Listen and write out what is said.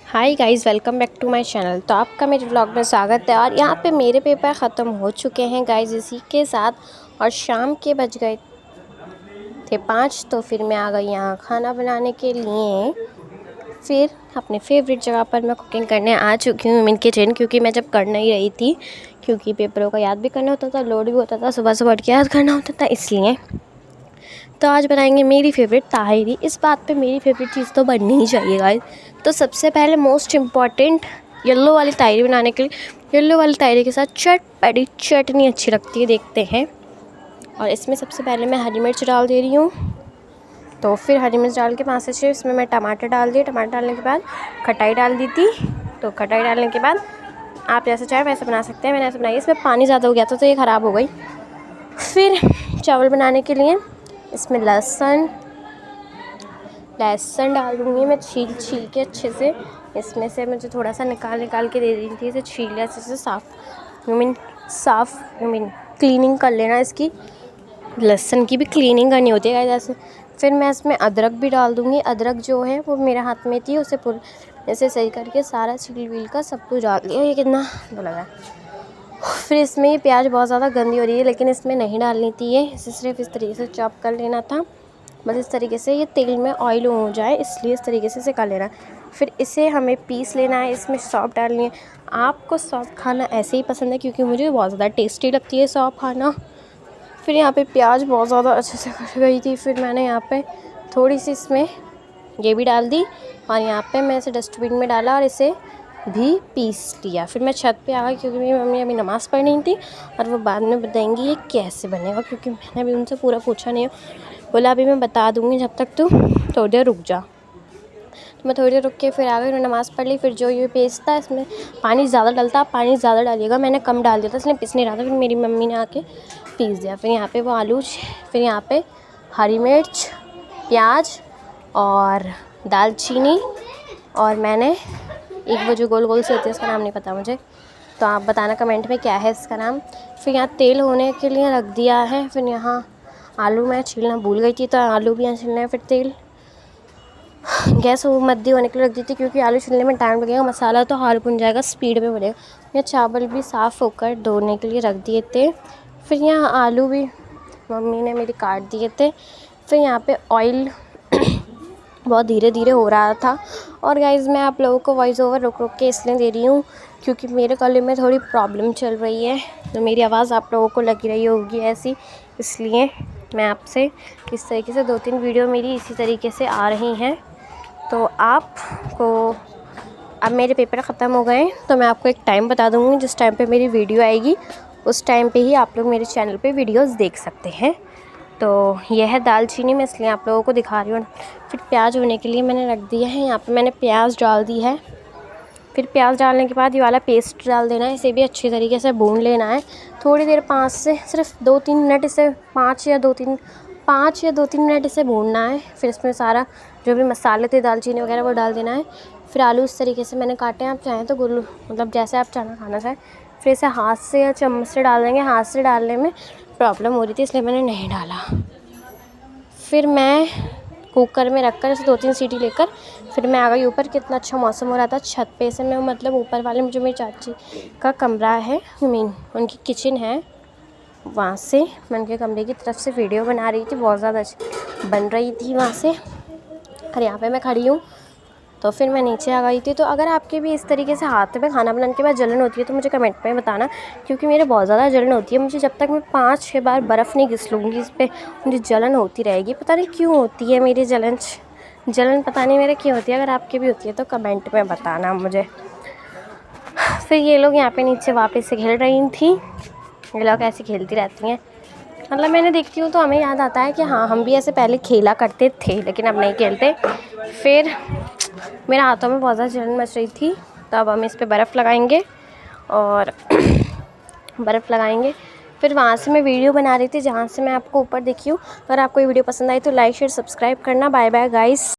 Hi guys, welcome back to my channel. तो आपका मेरे व्लॉग में स्वागत है। और यहाँ पे मेरे पेपर ख़त्म हो चुके हैं गाइस इसी के साथ, और शाम के बज गए थे 5। तो फिर मैं आ गई यहाँ खाना बनाने के लिए। फिर अपने फेवरेट जगह पर मैं कुकिंग करने आ चुकी हूँ, इन किचन, क्योंकि मैं जब कर नहीं रही थी, क्योंकि पेपरों का याद भी करना होता था, लोड भी होता था, सुबह सुबह उठ के याद करना होता था, इसलिए। तो आज बनाएंगे मेरी फेवरेट ताहिरी। इस बात पे मेरी फेवरेट चीज़ तो बननी ही चाहिए गाइस। तो सबसे पहले मोस्ट इम्पॉर्टेंट, येलो वाली ताहिरी बनाने के लिए येलो वाली ताहिरी के साथ चटपटी चटनी अच्छी लगती है, देखते हैं। और इसमें सबसे पहले मैं हरी मिर्च डाल दे रही हूँ। तो फिर हरी मिर्च डाल के 5 से 6 इसमें मैं टमाटर डाल दिए। टमाटर डालने के बाद खटाई डाल दी थी। तो खटाई डालने के बाद आप जैसे चाहे वैसे बना सकते हैं, मैंने ऐसे बनाई। इसमें पानी ज़्यादा हो गया था तो ये ख़राब हो गई। फिर चावल बनाने के लिए इसमें लहसुन डाल दूँगी मैं, छील के अच्छे से। इसमें से मुझे थोड़ा सा निकाल के दे दी थी, इसे छील लिया अच्छे से, साफ़ क्लीनिंग कर लेना इसकी। लहसुन की भी क्लीनिंग करनी होती है जैसे। फिर मैं इसमें अदरक भी डाल दूँगी। अदरक जो है वो मेरे हाथ में थी, उसे पूरा ऐसे सही करके सारा छील वील का सब कुछ डाल दिया। ये कितना वो लगा। फिर इसमें ये प्याज बहुत ज़्यादा गंदी हो रही है, लेकिन इसमें नहीं डालनी थी ये, इसे सिर्फ इस तरीके से चॉप कर लेना था। बस इस तरीके से ये तेल में ऑयल हो जाए, इसलिए इस तरीके से इसे कर लेना। फिर इसे हमें पीस लेना है। इसमें सौंफ डालनी है। आपको सौंफ खाना ऐसे ही पसंद है, क्योंकि मुझे बहुत ज़्यादा टेस्टी लगती है सौंफ खाना। फिर यहाँ पे प्याज बहुत ज़्यादा अच्छे से कट गई थी। फिर मैंने यहाँ पे थोड़ी सी इसमें ये भी डाल दी, और यहाँ पे मैं इसे डस्टबिन में डाला और इसे भी पीस लिया। फिर मैं छत पे आ गई, क्योंकि मेरी मम्मी अभी नमाज़ पढ़ रही थी, और वो बाद में बताएंगी ये कैसे बनेगा, क्योंकि मैंने अभी उनसे पूरा पूछा नहीं है। बोला अभी मैं बता दूँगी, जब तक तू थोड़ी देर रुक जा। तो मैं थोड़ी देर रुक के फिर आ गई, उन्होंने नमाज़ पढ़ ली। फिर जो ये पेस्ट था, इसमें पानी ज़्यादा डलता, आप पानी ज़्यादा डालिएगा, मैंने कम डाल दिया था, इसलिए पिस नहीं रहा था। फिर मेरी मम्मी ने आके पीस दिया। फिर यहाँ पे वो आलू, फिर यहाँ पे हरी मिर्च, प्याज और दालचीनी, और मैंने एक वो जो गोल गोल से होती है, उसका नाम नहीं पता मुझे, तो आप बताना कमेंट में क्या है इसका नाम। फिर यहाँ तेल होने के लिए रख दिया है। फिर यहाँ आलू मैं छीलना भूल गई थी, तो आलू भी यहाँ छीलना है। फिर तेल गैस वो मध्य होने के लिए रख दी थी, क्योंकि आलू छीलने में टाइम लगेगा, मसाला तो हाल भुन जाएगा, स्पीड में बनेगा। यहाँ चावल भी साफ़ होकर धोने के लिए रख दिए थे। फिर यहाँ आलू भी मम्मी ने मेरी काट दिए थे। फिर यहाँ पे ऑयल बहुत धीरे धीरे हो रहा था। और गाइज़ मैं आप लोगों को वॉइस ओवर रुक के इसलिए दे रही हूँ, क्योंकि मेरे गले में थोड़ी प्रॉब्लम चल रही है, तो मेरी आवाज़ आप लोगों को लगी रही होगी ऐसी, इसलिए मैं आपसे इस तरीके से 2-3 वीडियो मेरी इसी तरीके से आ रही हैं। तो आपको अब मेरे पेपर ख़त्म हो गए, तो मैं आपको एक टाइम बता दूँगी, जिस टाइम पे मेरी वीडियो आएगी उस टाइम पे ही आप लोग मेरे चैनल पे वीडियोस देख सकते हैं। तो यह है दालचीनी, मैं इसलिए आप लोगों को दिखा रही हूँ। फिर प्याज होने के लिए मैंने रख दिया है। यहाँ पे मैंने प्याज डाल दी है। फिर प्याज डालने के बाद ये वाला पेस्ट डाल देना है, इसे भी अच्छी तरीके से भून लेना है थोड़ी देर, 5 से सिर्फ 2-3 मिनट, इसे 5 या 2-3 मिनट इसे भूनना है। फिर इसमें सारा जो भी मसाले थे, दालचीनी वगैरह, वो डाल देना है। फिर आलू इस तरीके से मैंने काटे हैं, आप चाहें तो गुल्लू, मतलब जैसे आप खाना चाहें। फिर इसे हाथ से या चम्मच से डाल देंगे। हाथ से डालने में प्रॉब्लम हो रही थी, इसलिए मैंने नहीं डाला। फिर मैं कुकर में रखकर इसे 2-3 सीटी लेकर फिर मैं आ गई ऊपर। कितना अच्छा मौसम हो रहा था छत पे से, मैं मतलब ऊपर वाले में जो मेरी चाची का कमरा है, मीन उनकी किचन है, वहाँ से मैं उनके कमरे की तरफ से वीडियो बना रही थी। बहुत ज़्यादा अच्छी बन रही थी वहाँ से। और यहाँ पे मैं खड़ी हूँ, तो फिर मैं नीचे आ गई थी। तो अगर आपके भी इस तरीके से हाथ में खाना बनाने के बाद जलन होती है, तो मुझे कमेंट में बताना, क्योंकि मेरे बहुत ज़्यादा जलन होती है। मुझे जब तक मैं 5-6 बार बर्फ़ नहीं घिस लूँगी इस पर, मुझे जलन होती रहेगी। पता नहीं क्यों होती है मेरी जलन पता नहीं मेरे क्यों होती है। अगर आपकी भी होती है तो कमेंट में बताना मुझे। फिर ये लोग यहाँ पे नीचे वापस से खेल रही थी। ये लोग ऐसे खेलती रहती हैं, मतलब मैंने देखती हूँ तो हमें याद आता है कि हाँ, हम भी ऐसे पहले खेला करते थे, लेकिन अब नहीं खेलते। फिर मेरे हाथों में बहुत ज़्यादा जलन मच रही थी, तो अब हम इस पे बर्फ़ लगाएंगे और बर्फ़ लगाएंगे। फिर वहाँ से मैं वीडियो बना रही थी, जहाँ से मैं आपको ऊपर देखी हूँ। अगर आपको ये वीडियो पसंद आई तो लाइक शेयर सब्सक्राइब करना। Bye bye guys.